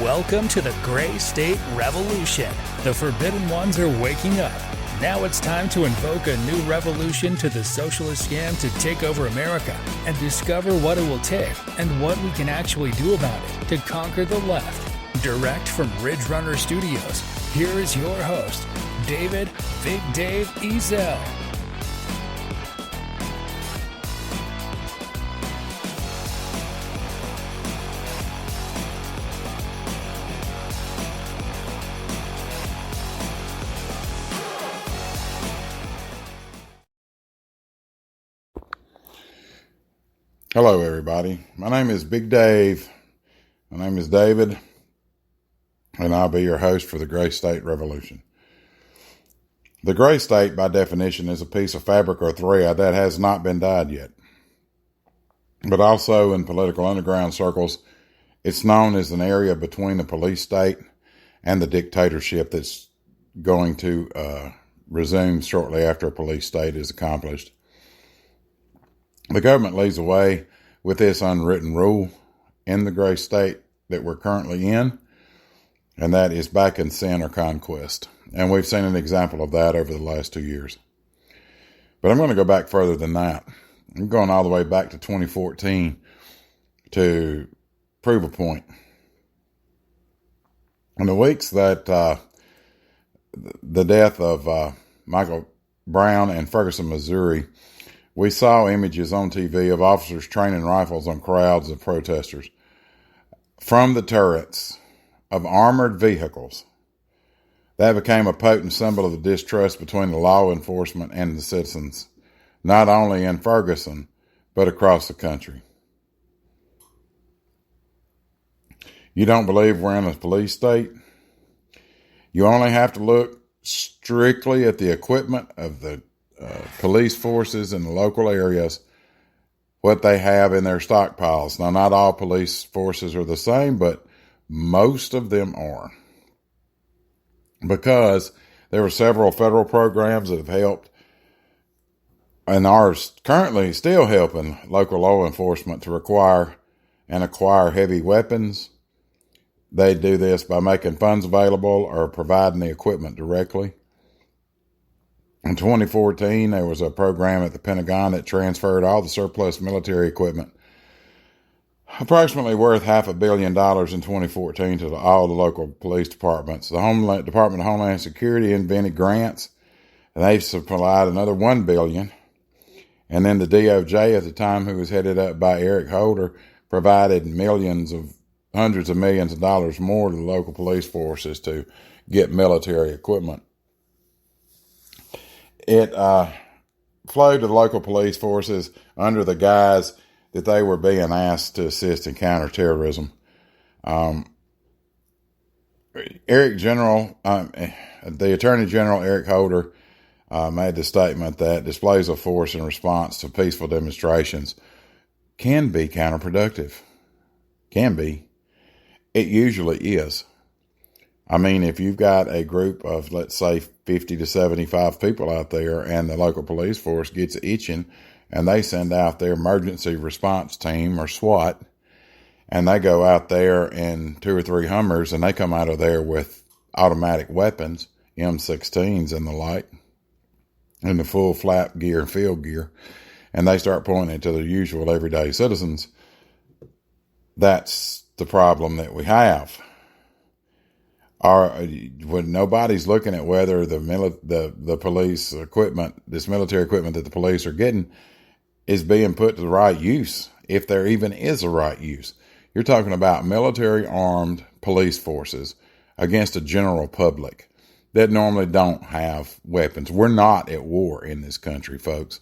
Welcome to the Gray State Revolution. The Forbidden Ones are waking up. Now it's time to invoke a new revolution to the socialist scam to take over America and discover what it will take and what we can actually do about it to conquer the left. Direct from Ridge Runner Studios, here is your host, David Big Dave Ezel. Hello, everybody. My name is Big Dave. My name is David, and I'll be your host for the Gray State Revolution. The gray state, by definition, is a piece of fabric or thread that has not been dyed yet. But also in political underground circles, it's known as an area between the police state and the dictatorship that's going to resume shortly after a police state is accomplished. The government leads the way with this unwritten rule in the gray state that we're currently in, and that is back in sin or conquest. And we've seen an example of that over the last 2 years. But I'm going to go back further than that. I'm going all the way back to 2014 to prove a point. In the weeks that the death of Michael Brown in Ferguson, Missouri, we saw images on TV of officers training rifles on crowds of protesters from the turrets of armored vehicles. That became a potent symbol of the distrust between the law enforcement and the citizens, not only in Ferguson, but across the country. You don't believe we're in a police state? You only have to look strictly at the equipment of the police forces in the local areas, what they have in their stockpiles. Now, not all police forces are the same, but most of them are. Because there were several federal programs that have helped and are currently still helping local law enforcement to require and acquire heavy weapons. They do this by making funds available or providing the equipment directly. In 2014, there was a program at the Pentagon that transferred all the surplus military equipment, approximately worth $500 million in 2014, to all the local police departments. The Department of Homeland Security invented grants, and they supplied another $1 billion. And then the DOJ at the time, who was headed up by Eric Holder, provided hundreds of millions of dollars more to the local police forces to get military equipment. It flowed to the local police forces under the guise that they were being asked to assist in counterterrorism. The Attorney General Eric Holder made the statement that displays of force in response to peaceful demonstrations can be counterproductive. Can be. It usually is. I mean, if you've got a group of, let's say, 50 to 75 people out there and the local police force gets itching and they send out their emergency response team or SWAT, and they go out there in 2 or 3 Hummers and they come out of there with automatic weapons, M16s and the like, in the full flap gear and field gear, and they start pointing to the usual everyday citizens, that's the problem that we have. When nobody's looking at whether the police equipment, this military equipment that the police are getting, is being put to the right use, if there even is a right use. You're talking about military armed police forces against a general public that normally don't have weapons. We're not at war in this country, folks.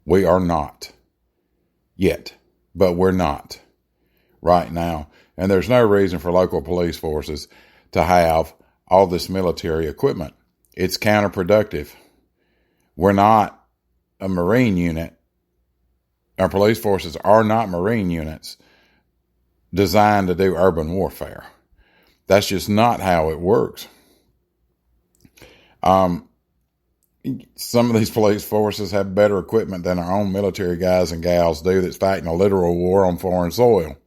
We are not yet, but we're not right now. And there's no reason for local police forces to have all this military equipment. It's counterproductive. We're not a Marine unit. Our police forces are not Marine units designed to do urban warfare. That's just not how it works. Some of these police forces have better equipment than our own military guys and gals do that's fighting a literal war on foreign soil.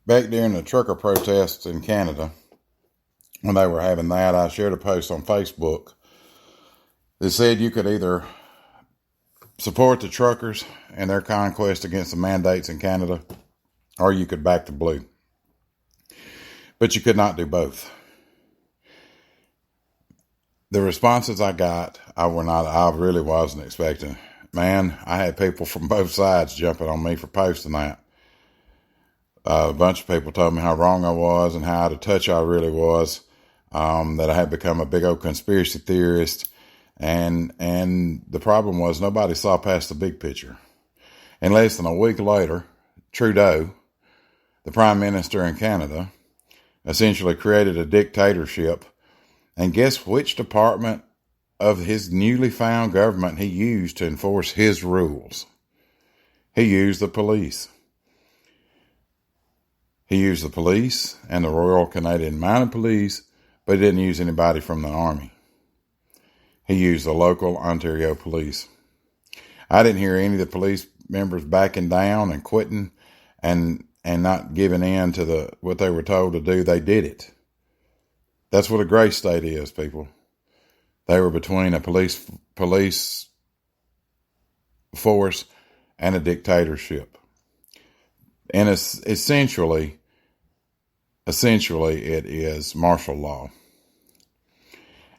Back during the trucker protests in Canada, when they were having that, I shared a post on Facebook that said you could either support the truckers and their conquest against the mandates in Canada, or you could back the blue. But you could not do both. The responses I got, I really wasn't expecting. Man, I had people from both sides jumping on me for posting that. A bunch of people told me how wrong I was and how out of touch I really was, that I had become a big old conspiracy theorist. And the problem was nobody saw past the big picture. And less than a week later, Trudeau, the Prime Minister in Canada, essentially created a dictatorship. And guess which department of his newly found government he used to enforce his rules? He used the police. He used the police and the Royal Canadian Mounted Police, but he didn't use anybody from the Army. He used the local Ontario police. I didn't hear any of the police members backing down and quitting and not giving in to what they were told to do. They did it. That's what a gray state is, people. They were between a police force and a dictatorship. And it's essentially it is martial law.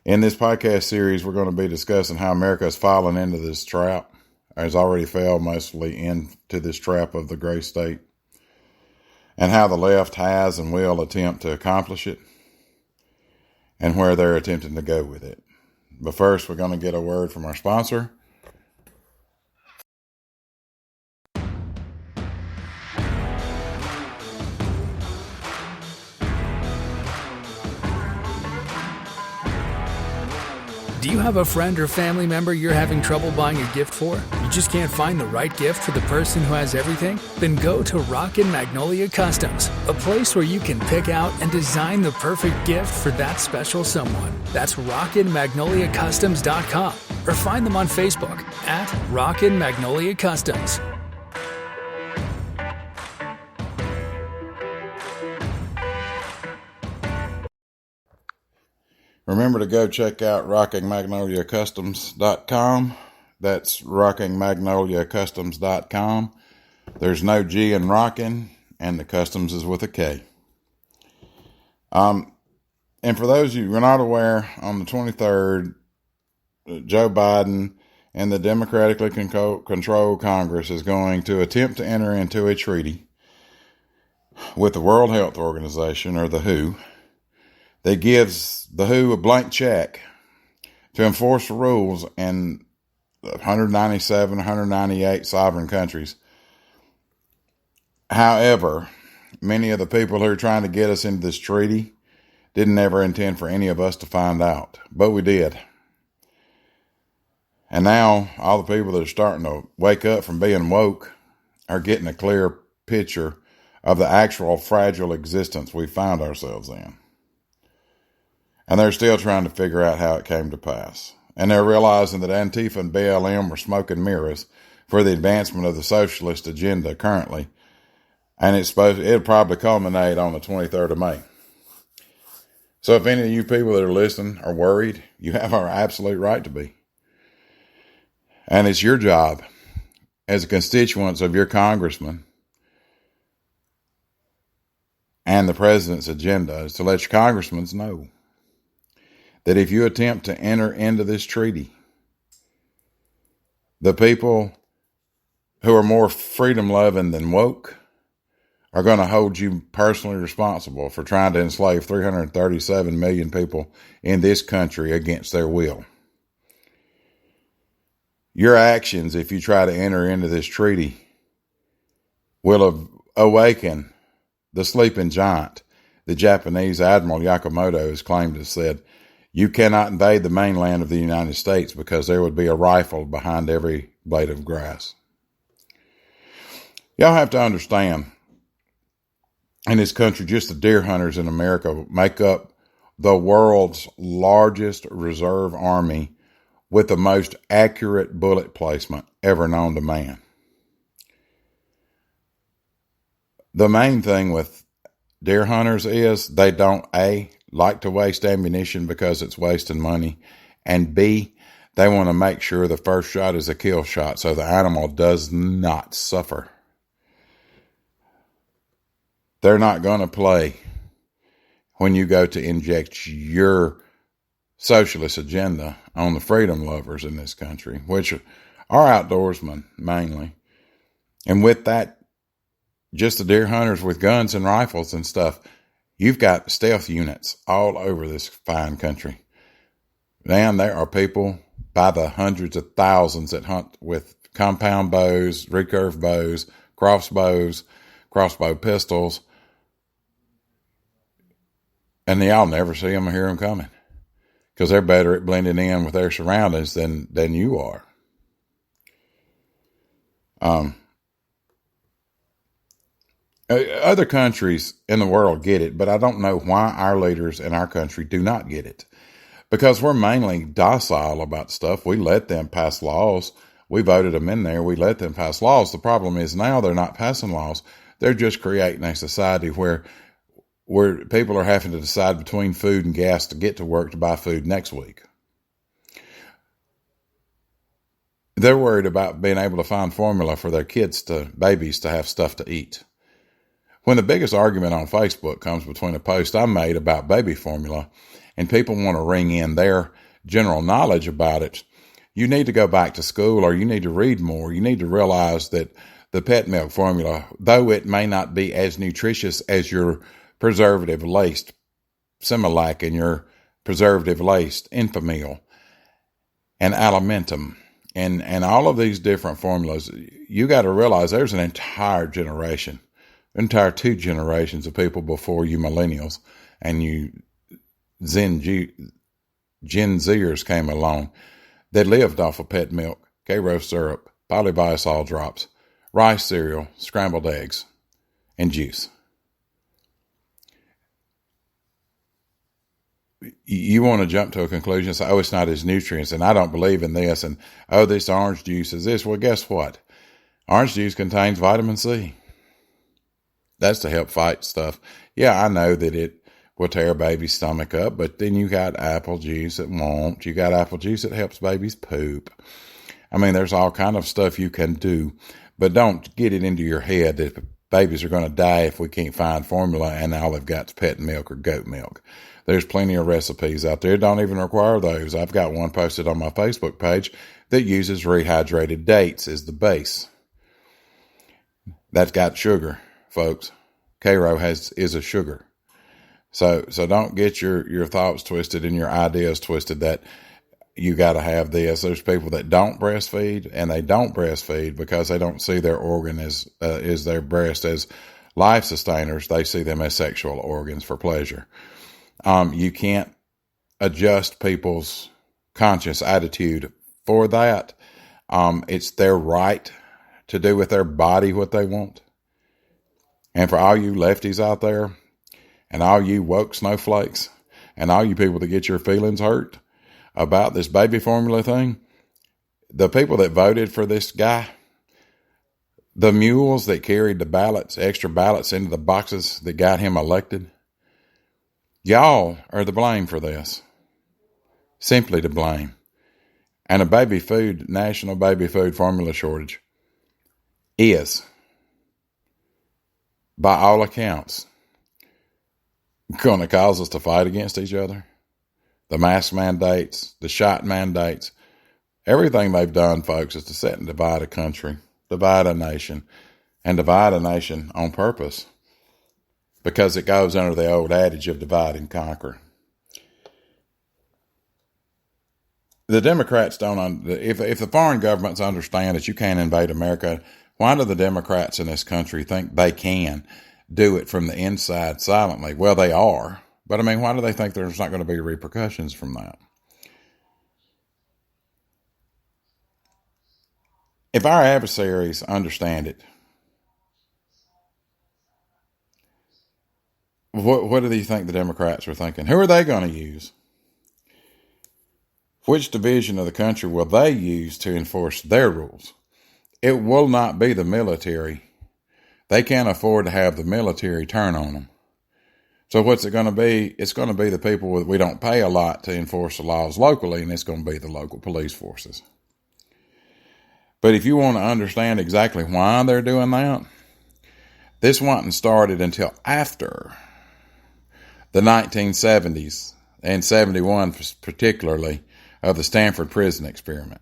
In this podcast series, we're going to be discussing how America has fallen into this trap, or has already fell mostly into this trap of the gray state, and how the left has and will attempt to accomplish it, and where they're attempting to go with it. But first, we're going to get a word from our sponsor. Do you have a friend or family member you're having trouble buying a gift for? You just can't find the right gift for the person who has everything? Then go to Rockin' Magnolia Customs, a place where you can pick out and design the perfect gift for that special someone. That's RockinMagnoliaCustoms.com, or find them on Facebook at Rockin' Magnolia Customs. Remember to go check out RockingMagnoliaCustoms.com. That's RockingMagnoliaCustoms.com. There's no G in rocking, and the customs is with a K. And for those of you who are not aware, on the 23rd, Joe Biden and the democratically controlled Congress is going to attempt to enter into a treaty with the World Health Organization, or the WHO, that gives the WHO a blank check to enforce the rules in 197, 198 sovereign countries. However, many of the people who are trying to get us into this treaty didn't ever intend for any of us to find out, but we did. And now all the people that are starting to wake up from being woke are getting a clear picture of the actual fragile existence we found ourselves in. And they're still trying to figure out how it came to pass. And they're realizing that Antifa and BLM were smoke and mirrors for the advancement of the socialist agenda currently. And it'll probably culminate on the 23rd of May. So if any of you people that are listening are worried, you have our absolute right to be. And it's your job as a constituents of your congressman and the president's agenda is to let your congressmen know that if you attempt to enter into this treaty, the people who are more freedom-loving than woke are going to hold you personally responsible for trying to enslave 337 million people in this country against their will. Your actions, if you try to enter into this treaty, will awaken the sleeping giant. The Japanese Admiral Yamamoto has claimed and said, you cannot invade the mainland of the United States because there would be a rifle behind every blade of grass. Y'all have to understand, in this country, just the deer hunters in America make up the world's largest reserve army with the most accurate bullet placement ever known to man. The main thing with deer hunters is they don't, A, like to waste ammunition because it's wasting money, and B, they want to make sure the first shot is a kill shot so the animal does not suffer. They're not going to play when you go to inject your socialist agenda on the freedom lovers in this country, which are outdoorsmen mainly. And with that, just the deer hunters with guns and rifles and stuff, you've got stealth units all over this fine country. Man, there are people by the hundreds of thousands that hunt with compound bows, recurve bows, crossbows, crossbow pistols, and y'all never see them or hear them coming because they're better at blending in with their surroundings than you are. Other countries in the world get it, but I don't know why our leaders in our country do not get it. Because we're mainly docile about stuff. We let them pass laws. We voted them in there. We let them pass laws. The problem is now they're not passing laws. They're just creating a society where people are having to decide between food and gas to get to work to buy food next week. They're worried about being able to find formula for their babies to have stuff to eat. When the biggest argument on Facebook comes between a post I made about baby formula and people want to ring in their general knowledge about it, you need to go back to school or you need to read more. You need to realize that the pet milk formula, though it may not be as nutritious as your preservative-laced Similac and your preservative-laced Enfamil and Alimentum and all of these different formulas, you got to realize there's an entire generation, entire 2 generations of people before you millennials and you Gen Zers came along that lived off of pet milk, Karo syrup, polybiosol drops, rice cereal, scrambled eggs, and juice. You want to jump to a conclusion and say, oh, it's not as nutrients, and I don't believe in this, and oh, this orange juice is this. Well, guess what? Orange juice contains vitamin C. That's to help fight stuff. Yeah, I know that it will tear a baby's stomach up, but then you got apple juice that won't. You got apple juice that helps babies poop. I mean, there's all kind of stuff you can do, but don't get it into your head that babies are going to die if we can't find formula and all they've got is pet milk or goat milk. There's plenty of recipes out there. Don't even require those. I've got one posted on my Facebook page that uses rehydrated dates as the base. That's got sugar, folks. Karo is a sugar. So don't get your thoughts twisted and your ideas twisted that you got to have this. There's people that don't breastfeed, and they don't breastfeed because they don't see their organ as their breast as life sustainers. They see them as sexual organs for pleasure. You can't adjust people's conscious attitude for that. It's their right to do with their body what they want. And for all you lefties out there, and all you woke snowflakes, and all you people that get your feelings hurt about this baby formula thing, the people that voted for this guy, the mules that carried the ballots, extra ballots into the boxes that got him elected, y'all are the blame for this. Simply to blame. And a national baby food formula shortage is, by all accounts, going to cause us to fight against each other. The mask mandates, the shot mandates, everything they've done, folks, is to set and divide a country, divide a nation, and divide a nation on purpose because it goes under the old adage of divide and conquer. The Democrats don't, if the foreign governments understand that you can't invade America, why do the Democrats in this country think they can do it from the inside silently? Well, they are. But I mean, why do they think there's not going to be repercussions from that? If our adversaries understand it, what do you think the Democrats are thinking? Who are they going to use? which division of the country will they use to enforce their rules? It will not be the military. They can't afford to have the military turn on them. So what's it going to be? It's going to be the people we don't pay a lot to enforce the laws locally, and it's going to be the local police forces. But if you want to understand exactly why they're doing that, this wasn't started until after the 1970s, and 71 particularly, of the Stanford Prison Experiment.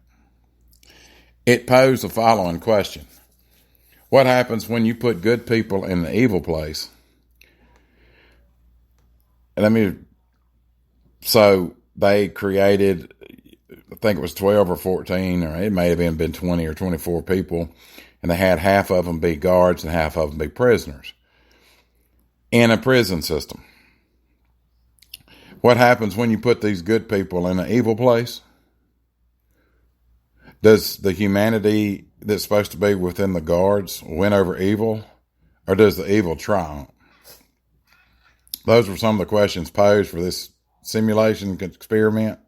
It posed the following question. What happens when you put good people in an evil place? So they created, I think it was 12 or 14, or it may have even been 20 or 24 people, and they had half of them be guards and half of them be prisoners in a prison system. What happens when you put these good people in an evil place? Does the humanity that's supposed to be within the guards win over evil, or does the evil triumph? Those were some of the questions posed for this simulation experiment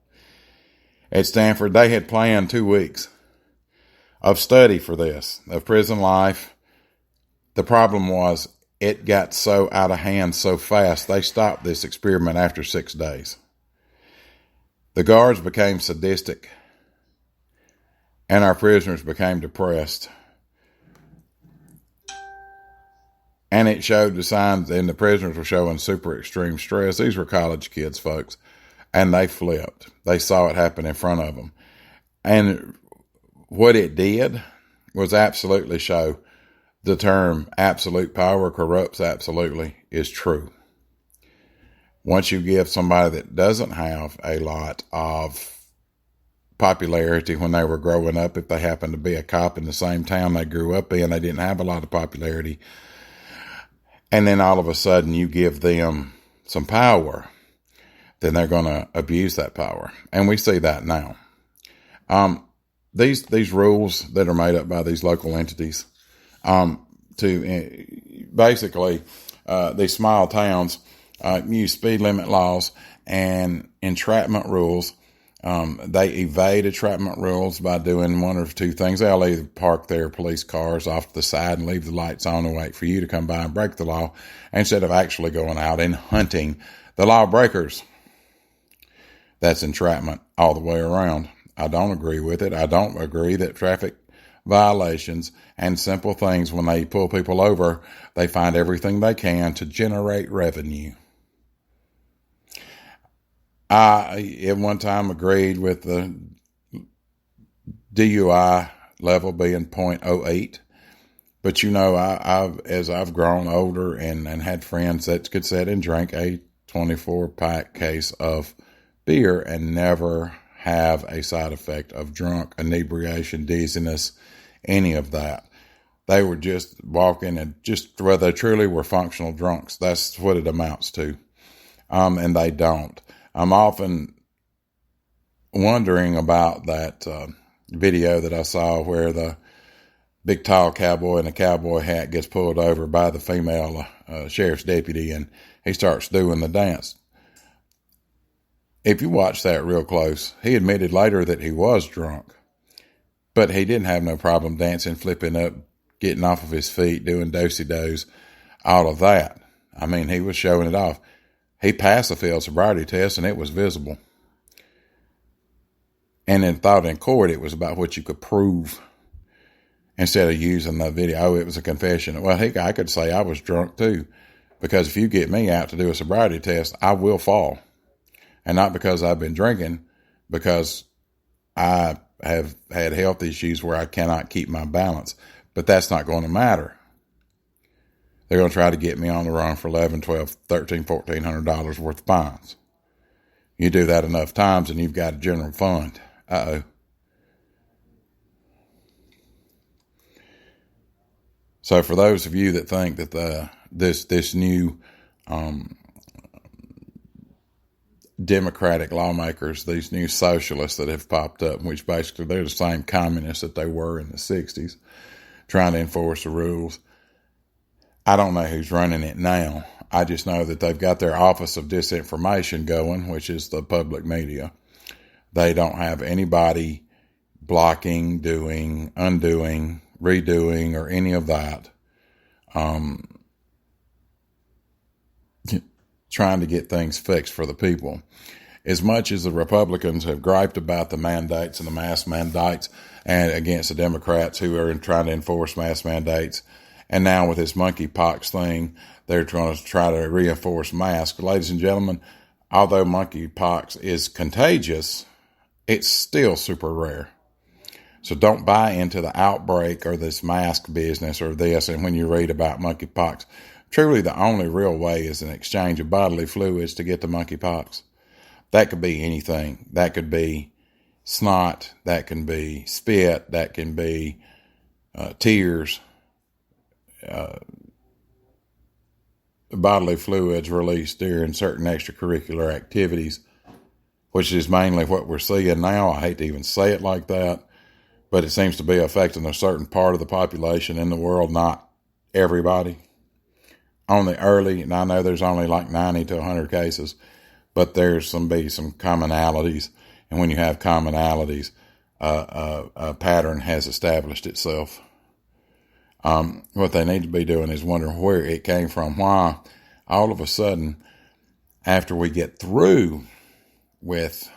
at Stanford. They had planned 2 weeks of study for this, of prison life. The problem was it got so out of hand so fast, they stopped this experiment after 6 days. The guards became sadistic, and our prisoners became depressed. And it showed the signs, and the prisoners were showing super extreme stress. These were college kids, folks, and they flipped. They saw it happen in front of them. And what it did was absolutely show the term absolute power corrupts absolutely is true. Once you give somebody that doesn't have a lot of popularity when they were growing up, if they happened to be a cop in the same town they grew up in, they didn't have a lot of popularity, and then all of a sudden you give them some power, then they're going to abuse that power. And we see that now. These rules that are made up by these local entities, to basically these small towns use speed limit laws and entrapment rules. They evade entrapment rules by doing one or two things. They'll either park their police cars off to the side and leave the lights on and wait for you to come by and break the law, instead of actually going out and hunting the lawbreakers. That's entrapment all the way around. I don't agree with it. I don't agree that traffic violations and simple things, when they pull people over, they find everything they can to generate revenue. I, at one time, agreed with the DUI level being 0.08. But, as I've grown older and had friends that could sit and drink a 24-pack case of beer and never have a side effect of drunk, inebriation, dizziness, any of that. They were just walking and they truly were functional drunks. That's what it amounts to. And they don't. I'm often wondering about that video that I saw where the big tall cowboy in a cowboy hat gets pulled over by the female sheriff's deputy, and he starts doing the dance. If you watch that real close, he admitted later that he was drunk, but he didn't have no problem dancing, flipping up, getting off of his feet, doing do-si-dos, all of that. I mean, he was showing it off. He passed the field sobriety test, and it was visible. And then thought in court, it was about what you could prove instead of using the video. Oh, it was a confession. Well, I could say I was drunk too, because if you get me out to do a sobriety test, I will fall. And not because I've been drinking, because I have had health issues where I cannot keep my balance. But that's not going to matter. They're going to try to get me on the run for $11, $12, $13, $1,400 worth of fines. You do that enough times and you've got a general fund. Uh-oh. So for those of you that think that this new Democratic lawmakers, these new socialists that have popped up, which basically they're the same communists that they were in the 60s, trying to enforce the rules. I don't know who's running it now. I just know that they've got their Office of Disinformation going, which is the public media. They don't have anybody blocking, doing, undoing, redoing, or any of that. Trying to get things fixed for the people. As much as the Republicans have griped about the mandates and the mask mandates and against the Democrats who are trying to enforce mask mandates, and now with this monkeypox thing, they're trying to reinforce masks. Ladies and gentlemen, although monkeypox is contagious, it's still super rare. So don't buy into the outbreak or this mask business or this. And when you read about monkeypox, truly the only real way is an exchange of bodily fluids to get the monkeypox. That could be anything. That could be snot. That can be spit. That can be tears. Bodily fluids released during certain extracurricular activities, which is mainly what we're seeing now. I hate to even say it like that, but it seems to be affecting a certain part of the population in the world, not everybody. Only early, and I know there's only like 90 to 100 cases, but there's some commonalities. And when you have commonalities, a pattern has established itself. What they need to be doing is wondering where it came from, why all of a sudden, after we get through with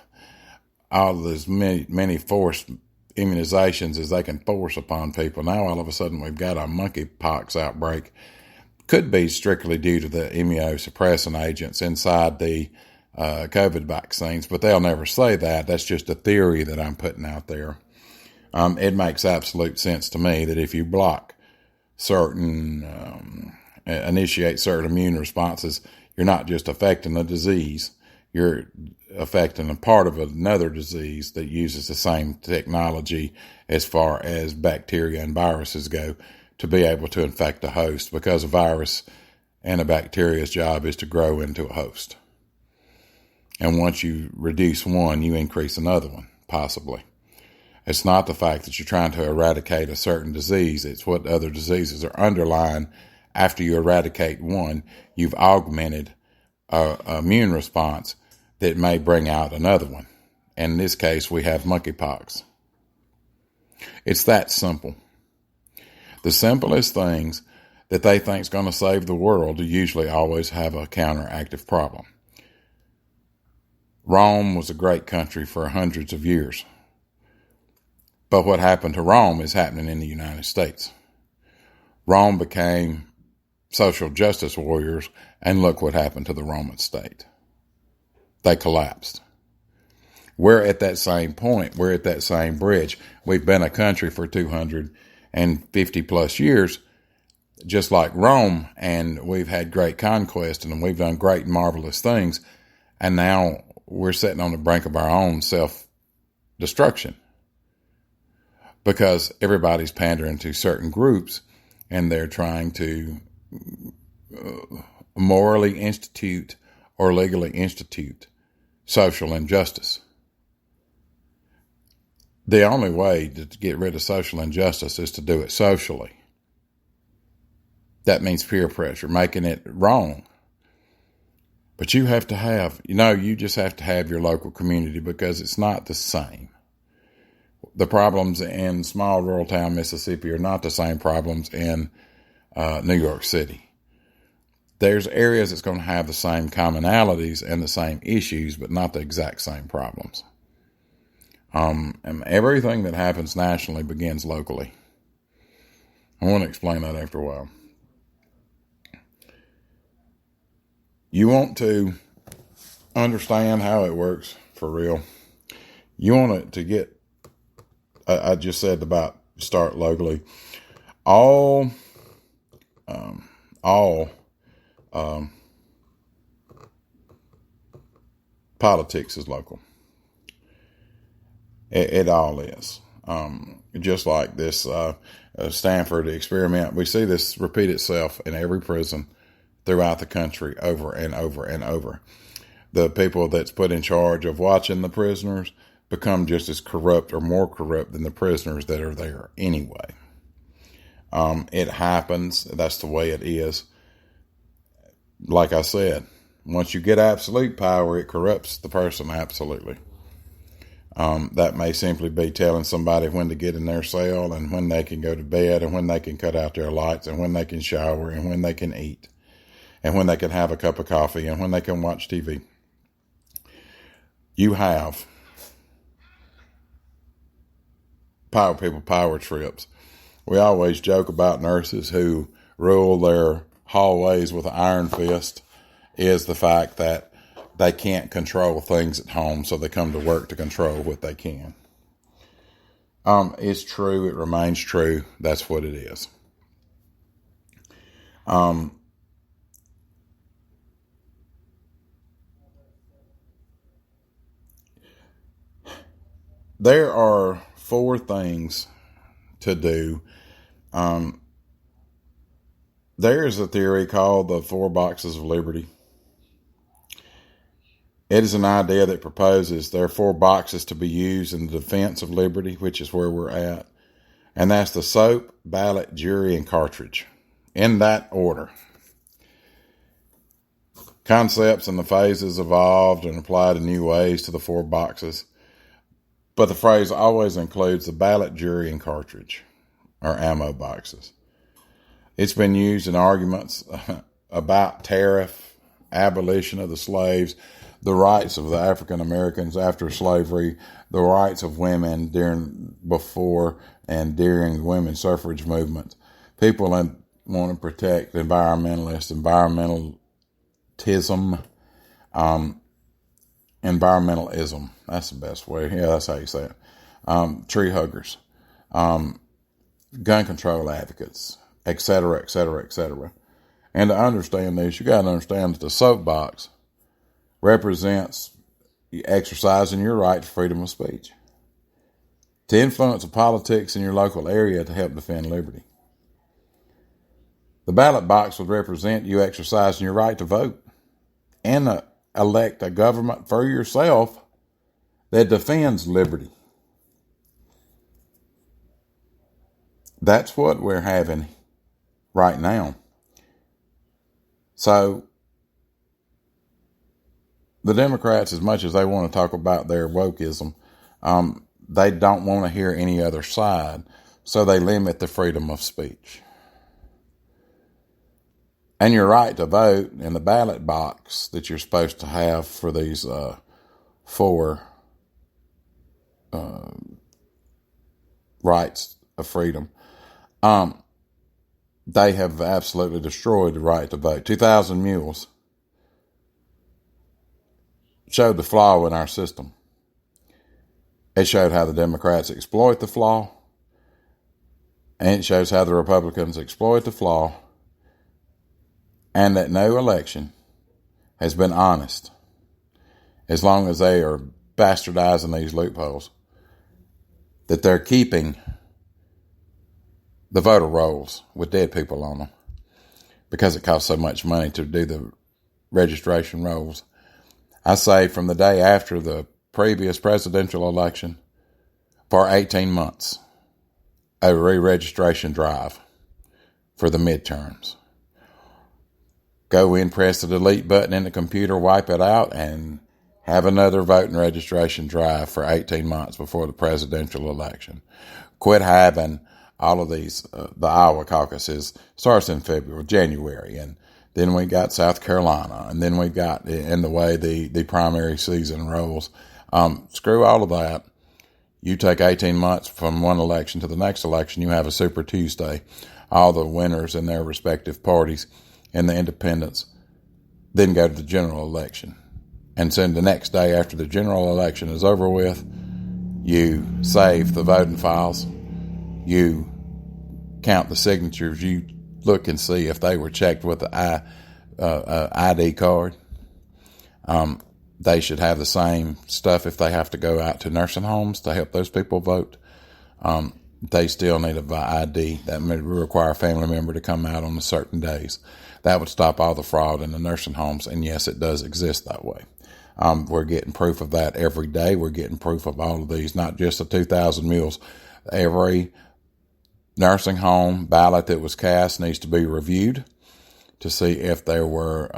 all of those many forced immunizations as they can force upon people, now all of a sudden we've got a monkeypox outbreak. Could be strictly due to the immunosuppressant agents inside the COVID vaccines, but they'll never say that. That's just a theory that I'm putting out there. It makes absolute sense to me that if you block initiate certain immune responses, you're not just affecting the disease, you're affecting a part of another disease that uses the same technology as far as bacteria and viruses go to be able to infect a host, because a virus and a bacteria's job is to grow into a host. And once you reduce one, you increase another one, possibly. It's not the fact that you're trying to eradicate a certain disease. It's what other diseases are underlying. After you eradicate one, you've augmented an immune response that may bring out another one. In this case, we have monkeypox. It's that simple. The simplest things that they think is going to save the world usually always have a counteractive problem. Rome was a great country for hundreds of years. But what happened to Rome is happening in the United States. Rome became social justice warriors, and look what happened to the Roman state. They collapsed. We're at that same point. We're at that same bridge. We've been a country for 250 plus years, just like Rome, and we've had great conquest and we've done great and marvelous things. And now we're sitting on the brink of our own self-destruction because everybody's pandering to certain groups and they're trying to morally institute or legally institute social injustice. The only way to get rid of social injustice is to do it socially. That means peer pressure, making it wrong. But you have to have, you just have to have your local community because it's not the same. The problems in small rural town Mississippi are not the same problems in New York City. There's areas that's going to have the same commonalities and the same issues, but not the exact same problems. And everything that happens nationally begins locally. I want to explain that after a while. You want to understand how it works for real. You want it to get, I just said about start locally. All politics is local. It all is. Just like this Stanford experiment, we see this repeat itself in every prison throughout the country over and over and over. The people that's put in charge of watching the prisoners become just as corrupt or more corrupt than the prisoners that are there anyway. It happens. That's the way it is. Like I said, once you get absolute power, it corrupts the person absolutely. That may simply be telling somebody when to get in their cell and when they can go to bed and when they can cut out their lights and when they can shower and when they can eat and when they can have a cup of coffee and when they can watch TV. You have power trips. We always joke about nurses who rule their hallways with an iron fist is the fact that they can't control things at home, so they come to work to control what they can. It's true. It remains true. That's what it is. There are 4 things to do. There's a theory called the 4 boxes of liberty. It is an idea that proposes there are 4 boxes to be used in the defense of liberty, which is where we're at. And that's the soap, ballot, jury, and cartridge. In that order. Concepts and the phases evolved and applied in new ways to the 4 boxes. But the phrase always includes the ballot, jury, and cartridge, or ammo boxes. It's been used in arguments about tariff, abolition of the slaves, the rights of the African Americans after slavery, the rights of women before and during the women's suffrage movement. People want to protect environmentalism, environmentalism. That's the best way. Yeah, that's how you say it. Tree huggers, gun control advocates, etc., etc., etc. And to understand this, you got to understand that the soapbox represents exercising your right to freedom of speech, to influence the politics in your local area to help defend liberty. The ballot box would represent you exercising your right to vote and elect a government for yourself that defends liberty. That's what we're having right now. So, the Democrats, as much as they want to talk about their wokeism, they don't want to hear any other side, so they limit the freedom of speech. And your right to vote in the ballot box that you're supposed to have for these 4 rights of freedom, they have absolutely destroyed the right to vote. 2,000 Mules showed the flaw in our system. It showed how the Democrats exploit the flaw, and it shows how the Republicans exploit the flaw, and that no election has been honest as long as they are bastardizing these loopholes, that they're keeping the voter rolls with dead people on them because it costs so much money to do the registration rolls. I say from the day after the previous presidential election for 18 months, a re-registration drive for the midterms. Go in, press the delete button in the computer, wipe it out, and have another voting registration drive for 18 months before the presidential election. Quit having all of these, the Iowa caucuses starts in January, and then we got South Carolina, and then we got in the way the primary season rolls. Screw all of that. You take 18 months from one election to the next election, you have a Super Tuesday. All the winners in their respective parties and the independents then go to the general election. And then the next day after the general election is over with, you save the voting files, you count the signatures, you look and see if they were checked with the ID card. They should have the same stuff if they have to go out to nursing homes to help those people vote. They still need an ID. That may require a family member to come out on certain days. That would stop all the fraud in the nursing homes, and yes, it does exist that way. We're getting proof of that every day. We're getting proof of all of these, not just the 2,000 Mules. Every nursing home ballot that was cast needs to be reviewed to see if there were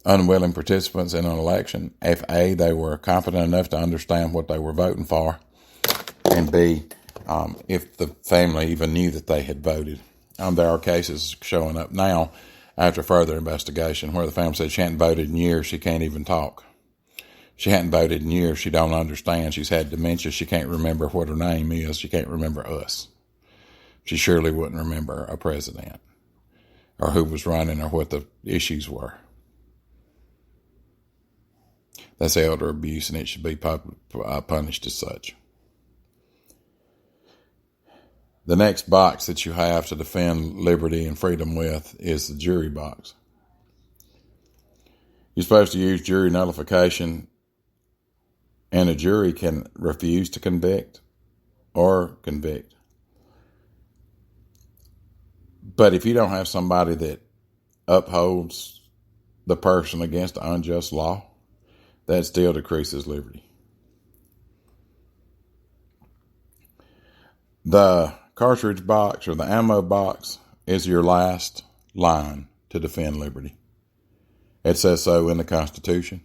unwilling participants in an election if A, they were competent enough to understand what they were voting for, and B, if the family even knew that they had voted. There are cases showing up now after further investigation where the family said she hadn't voted in years, she can't even talk. She hadn't voted in years, she don't understand, she's had dementia, she can't remember what her name is, she can't remember us. She surely wouldn't remember a president or who was running or what the issues were. That's elder abuse, and it should be punished as such. The next box that you have to defend liberty and freedom with is the jury box. You're supposed to use jury nullification, and a jury can refuse to convict or convict. But if you don't have somebody that upholds the person against unjust law, that still decreases liberty. The cartridge box or the ammo box is your last line to defend liberty. It says so in the Constitution.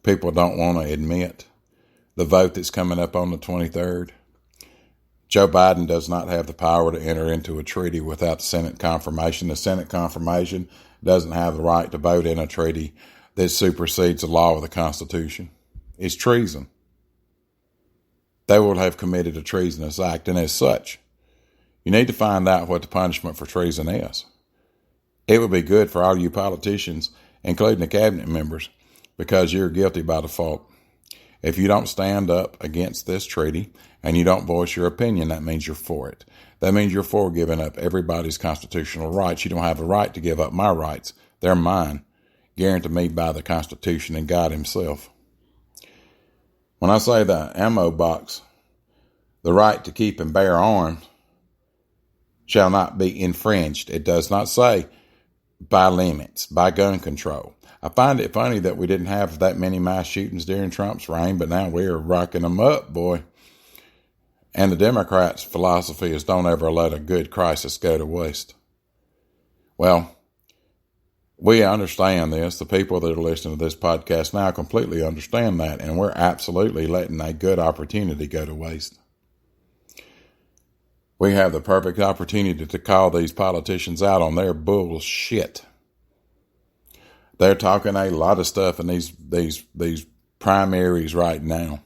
People don't want to admit the vote that's coming up on the 23rd. Joe Biden does not have the power to enter into a treaty without the Senate confirmation. The Senate confirmation doesn't have the right to vote in a treaty that supersedes the law of the Constitution. It's treason. They will have committed a treasonous act, and as such, you need to find out what the punishment for treason is. It would be good for all you politicians, including the cabinet members, because you're guilty by default. If you don't stand up against this treaty and you don't voice your opinion, that means you're for it. That means you're for giving up everybody's constitutional rights. You don't have a right to give up my rights. They're mine, guaranteed me by the Constitution and God himself. When I say the ammo box, the right to keep and bear arms shall not be infringed. It does not say by limits, by gun control. I find it funny that we didn't have that many mass shootings during Trump's reign, but now we're rocking them up, boy. And the Democrats' philosophy is don't ever let a good crisis go to waste. Well, we understand this. The people that are listening to this podcast now completely understand that, and we're absolutely letting a good opportunity go to waste. We have the perfect opportunity to call these politicians out on their bullshit. They're talking a lot of stuff in these primaries right now.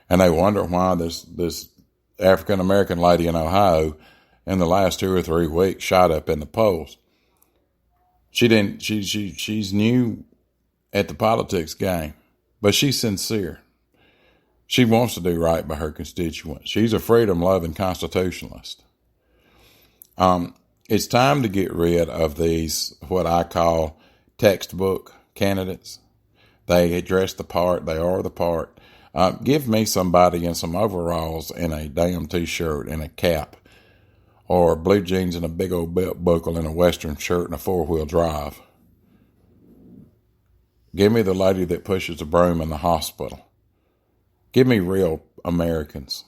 And they wonder why this African-American lady in Ohio in the last 2 or 3 weeks shot up in the polls. She's new at the politics game, but she's sincere. She wants to do right by her constituents. She's a freedom-loving constitutionalist. It's time to get rid of these, what I call textbook candidates. They dress the part. They are the part. Give me somebody in some overalls and a damn t-shirt and a cap, or blue jeans and a big old belt buckle and a western shirt and a 4-wheel drive. Give me the lady that pushes the broom in the hospital. Give me real Americans.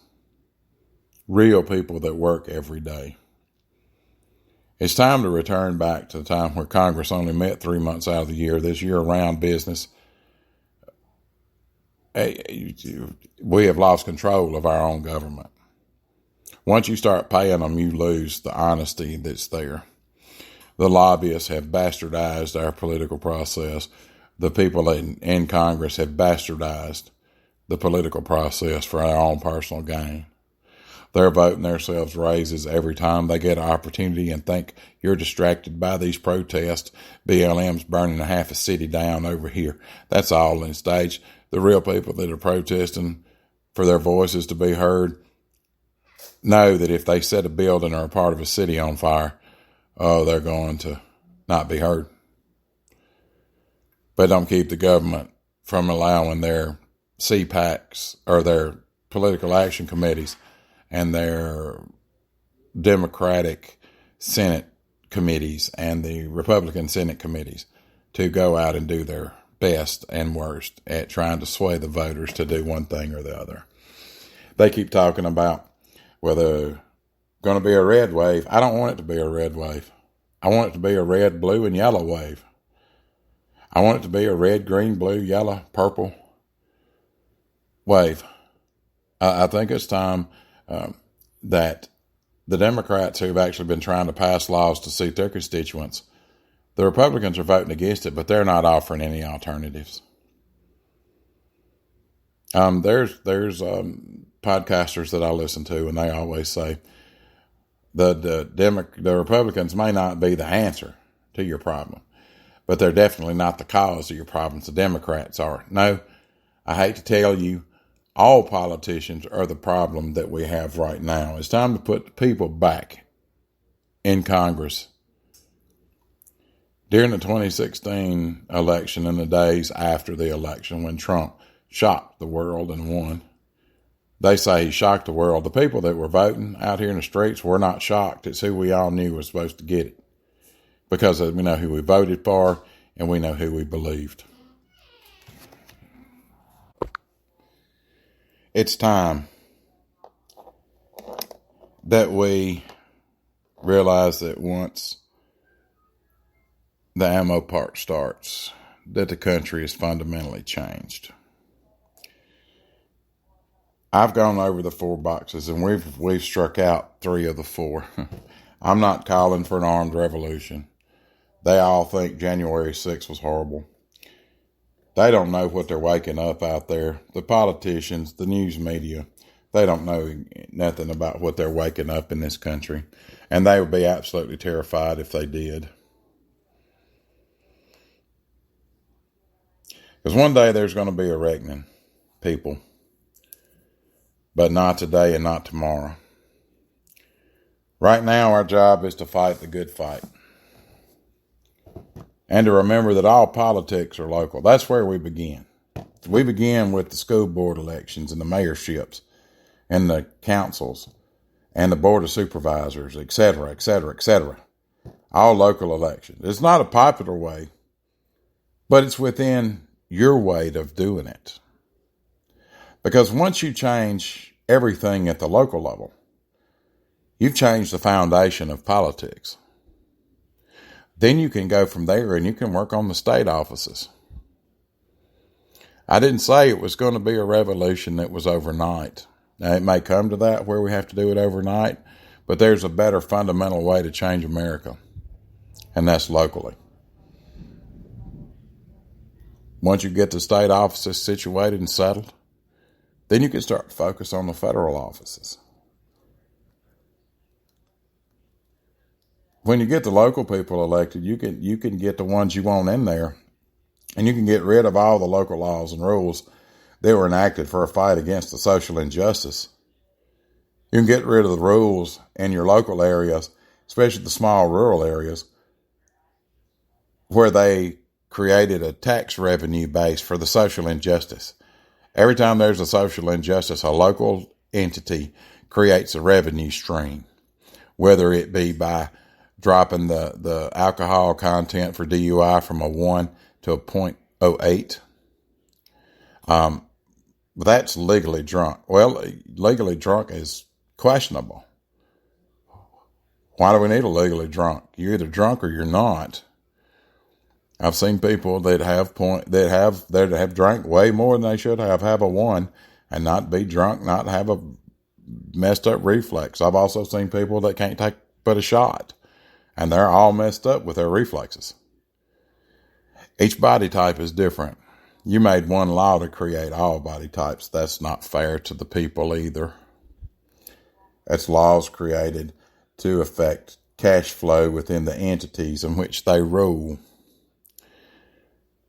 Real people that work every day. It's time to return back to the time where Congress only met 3 months out of the year. This year-round business. We have lost control of our own government. Once you start paying them, you lose the honesty that's there. The lobbyists have bastardized our political process. The people in Congress have bastardized the political process for our own personal gain. They're voting themselves raises every time they get an opportunity and think you're distracted by these protests. BLM's burning half a city down over here. That's all in stage. The real people that are protesting for their voices to be heard know that if they set a building or a part of a city on fire, they're going to not be heard. But don't keep the government from allowing their CPACs or their political action committees and their Democratic Senate committees and the Republican Senate committees to go out and do their best and worst at trying to sway the voters to do one thing or the other. They keep talking about, well, there's going to be a red wave. I don't want it to be a red wave. I want it to be a red, blue, and yellow wave. I want it to be a red, green, blue, yellow, purple wave. I think it's time that the Democrats who've actually been trying to pass laws to suit their constituents, the Republicans are voting against it, but they're not offering any alternatives. There's podcasters that I listen to, and they always say the Republicans may not be the answer to your problem, but they're definitely not the cause of your problems. The Democrats are. No, I hate to tell you, all politicians are the problem that we have right now. It's time to put the people back in Congress. During the 2016 election and the days after the election, when Trump shocked the world and won, they say he shocked the world. The people that were voting out here in the streets were not shocked. It's who we all knew was supposed to get it, because we know who we voted for and we know who we believed. It's time that we realize that once the ammo part starts, that the country is fundamentally changed. I've gone over the 4 boxes, and we've struck out 3 of the 4. I'm not calling for an armed revolution. They all think January 6th was horrible. They don't know what they're waking up out there. The politicians, the news media, they don't know nothing about what they're waking up in this country. And they would be absolutely terrified if they did. Because one day there's going to be a reckoning, people. But not today and not tomorrow. Right now, our job is to fight the good fight. And to remember that all politics are local. That's where we begin. We begin with the school board elections and the mayorships and the councils and the board of supervisors, et cetera, et cetera, et cetera. All local elections. It's not a popular way, but it's within your way of doing it. Because once you change everything at the local level, you've changed the foundation of politics. Then you can go from there and you can work on the state offices. I didn't say it was going to be a revolution that was overnight. Now, it may come to that where we have to do it overnight, but there's a better fundamental way to change America, and that's locally. Once you get the state offices situated and settled, then you can start to focus on the federal offices. When you get the local people elected, you can get the ones you want in there, and you can get rid of all the local laws and rules that were enacted for a fight against the social injustice. You can get rid of the rules in your local areas, especially the small rural areas, where they created a tax revenue base for the social injustice. Every time there's a social injustice, a local entity creates a revenue stream, whether it be by dropping the alcohol content for DUI from a 1 to a 0.08. But that's legally drunk. Well, legally drunk is questionable. Why do we need a legally drunk? You're either drunk or you're not. I've seen people that have drank way more than they should have a 1 and not be drunk, not have a messed up reflex. I've also seen people that can't take but a shot, and they're all messed up with their reflexes. Each body type is different. You made one law to create all body types. That's not fair to the people either. That's laws created to affect cash flow within the entities in which they rule.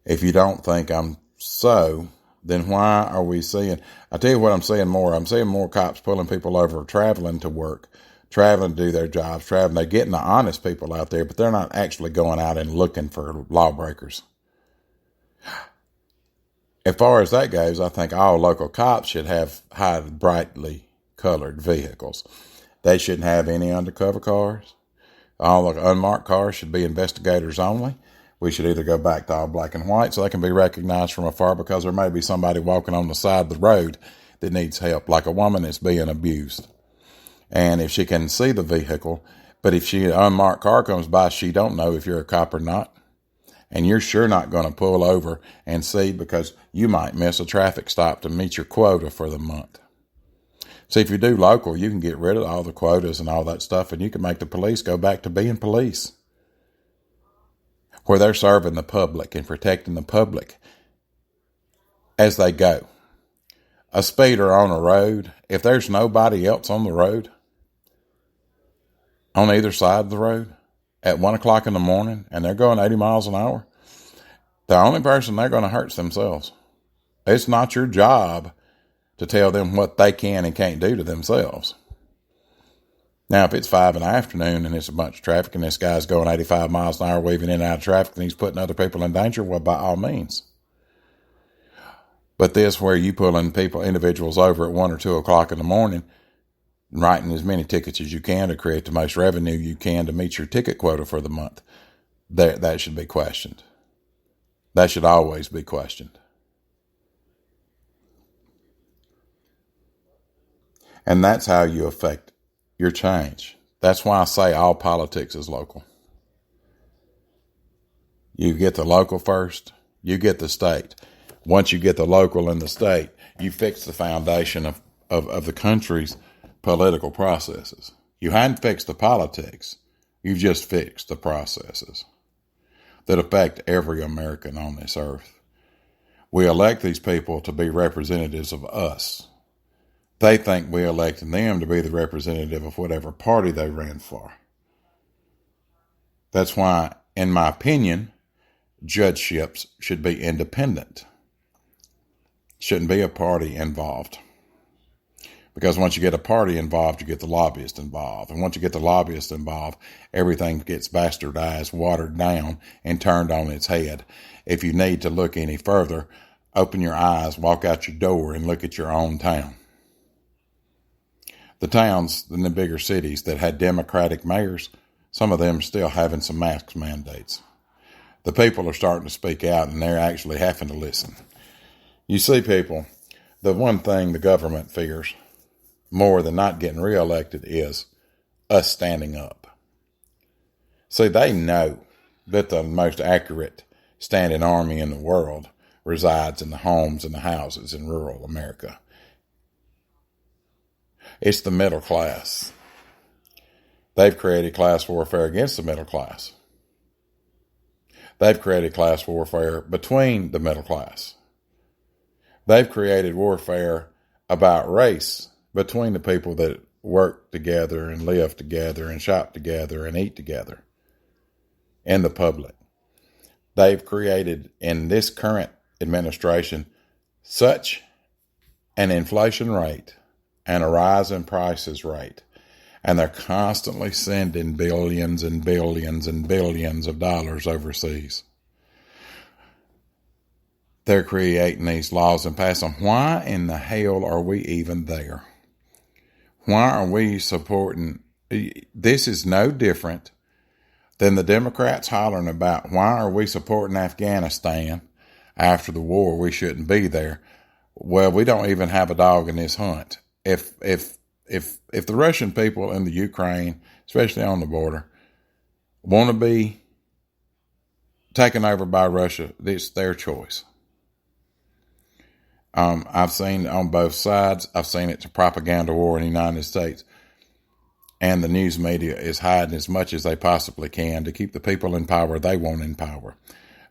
If you don't think I'm so, then why are we seeing? I tell you what I'm seeing more. I'm seeing more cops pulling people over traveling to work, traveling to do their jobs, traveling. They're getting the honest people out there, but they're not actually going out and looking for lawbreakers. As far as that goes, I think all local cops should have high, brightly colored vehicles. They shouldn't have any undercover cars. All the unmarked cars should be investigators only. We should either go back to all black and white so they can be recognized from afar, because there may be somebody walking on the side of the road that needs help, like a woman that's being abused. And if she can see the vehicle, but if an unmarked car comes by, she don't know if you're a cop or not. And you're sure not going to pull over and see, because you might miss a traffic stop to meet your quota for the month. See, if you do local, you can get rid of all the quotas and all that stuff, and you can make the police go back to being police, where they're serving the public and protecting the public as they go. A speeder on a road, if there's nobody else on the road, on either side of the road, at 1 o'clock in the morning, and they're going 80 miles an hour, the only person they're going to hurt's themselves. It's not your job to tell them what they can and can't do to themselves. Now, if it's 5 in the afternoon and it's a bunch of traffic and this guy's going 85 miles an hour weaving in and out of traffic and he's putting other people in danger, well, by all means. But this, where you pulling individuals over at 1 or 2 o'clock in the morning, writing as many tickets as you can to create the most revenue you can to meet your ticket quota for the month, that should be questioned. That should always be questioned. And that's how you affect your change. That's why I say all politics is local. You get the local first, you get the state. Once you get the local and the state, you fix the foundation of the country's political processes. You hadn't fixed the politics. You've just fixed the processes that affect every American on this earth. We elect these people to be representatives of us. They think we elected them to be the representative of whatever party they ran for. That's why, in my opinion, judgeships should be independent. Shouldn't be a party involved. Because once you get a party involved, you get the lobbyist involved. And once you get the lobbyist involved, everything gets bastardized, watered down, and turned on its head. If you need to look any further, open your eyes, walk out your door, and look at your own town. The towns in the bigger cities that had Democratic mayors, some of them are still having some mask mandates. The people are starting to speak out, and they're actually having to listen. You see, people, the one thing the government fears more than not getting reelected is us standing up. See, they know that the most accurate standing army in the world resides in the homes and the houses in rural America. It's the middle class. They've created class warfare against the middle class. They've created class warfare between the middle class. They've created warfare about race between the people that work together and live together and shop together and eat together and the public. They've created, in this current administration, such an inflation rate and a rise in prices rate, and they're constantly sending billions and billions and billions of dollars overseas. They're creating these laws and passing them. Why in the hell are we even there? Why are we supporting? This is no different than the Democrats hollering about, why are we supporting Afghanistan after the war? We shouldn't be there. Well, we don't even have a dog in this hunt. If the Russian people in the Ukraine, especially on the border, want to be taken over by Russia, it's their choice. I've seen on both sides. I've seen it's a propaganda war in the United States. And the news media is hiding as much as they possibly can to keep the people in power they want in power.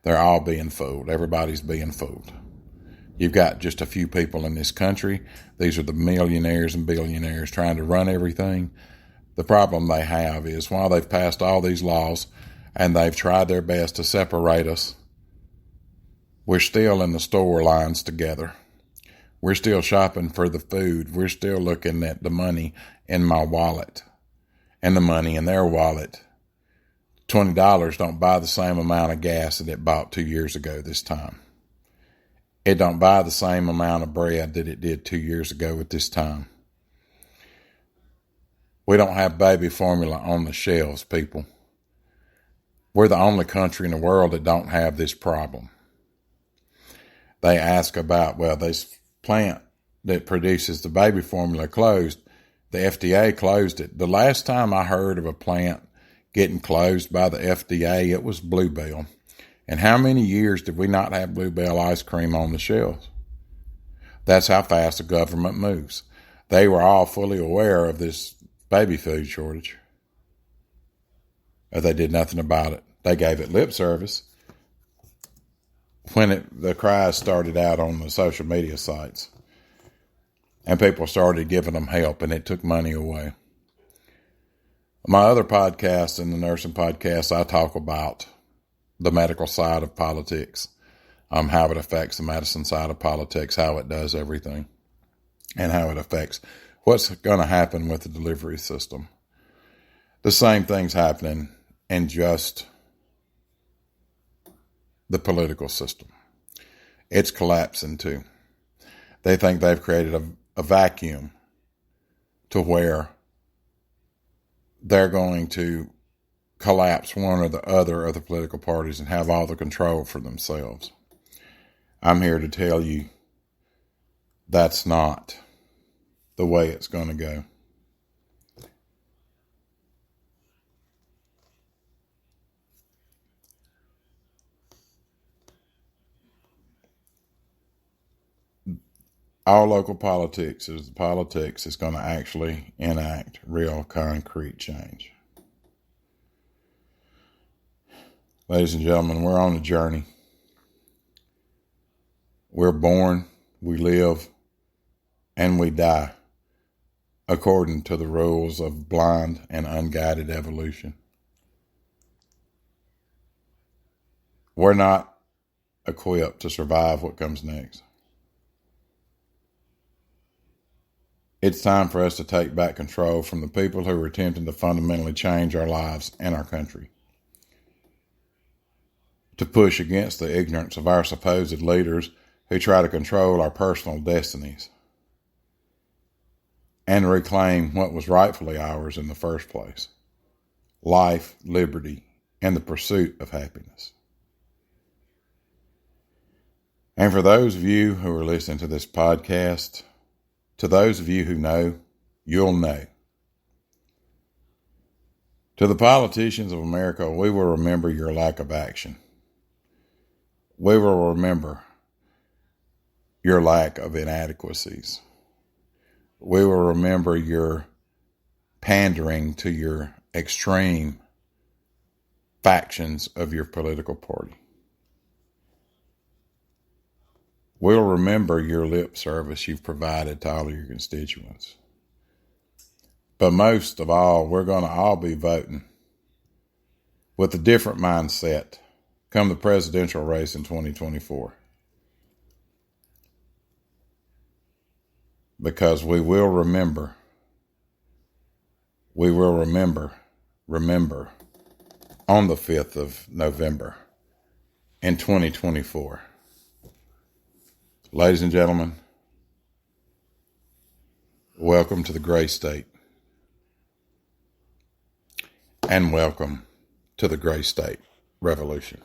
They're all being fooled. Everybody's being fooled. You've got just a few people in this country. These are the millionaires and billionaires trying to run everything. The problem they have is while they've passed all these laws and they've tried their best to separate us, we're still in the store lines together. We're still shopping for the food. We're still looking at the money in my wallet and the money in their wallet. $20 don't buy the same amount of gas that it bought 2 years ago this time. It don't buy the same amount of bread that it did 2 years ago at this time. We don't have baby formula on the shelves, people. We're the only country in the world that don't have this problem. They ask about, well, this plant that produces the baby formula closed. The FDA closed it. The last time I heard of a plant getting closed by the FDA, it was Bluebell. And how many years did we not have Bluebell ice cream on the shelves? That's how fast the government moves. They were all fully aware of this baby food shortage. They did nothing about it. They gave it lip service when the cries started out on the social media sites. And people started giving them help, and it took money away. My other podcast, in the nursing podcast, I talk about the medical side of politics, how it affects the medicine side of politics, how it does everything, and how it affects what's going to happen with the delivery system. The same thing's happening in just the political system. It's collapsing too. They think they've created a vacuum to where they're going to collapse one or the other of the political parties and have all the control for themselves. I'm here to tell you that's not the way it's going to go. All local politics is the politics is going to actually enact real concrete change. Ladies and gentlemen, we're on a journey. We're born, we live, and we die according to the rules of blind and unguided evolution. We're not equipped to survive what comes next. It's time for us to take back control from the people who are attempting to fundamentally change our lives and our country. To push against the ignorance of our supposed leaders who try to control our personal destinies and reclaim what was rightfully ours in the first place: life, liberty, and the pursuit of happiness. And for those of you who are listening to this podcast, to those of you who know, you'll know. To the politicians of America, we will remember your lack of action. We will remember your lack of inadequacies. We will remember your pandering to your extreme factions of your political party. We'll remember your lip service you've provided to all of your constituents. But most of all, we're going to all be voting with a different mindset come the presidential race in 2024. Because we will remember on the 5th of November in 2024. Ladies and gentlemen, welcome to the Gray State. And welcome to the Gray State Revolution.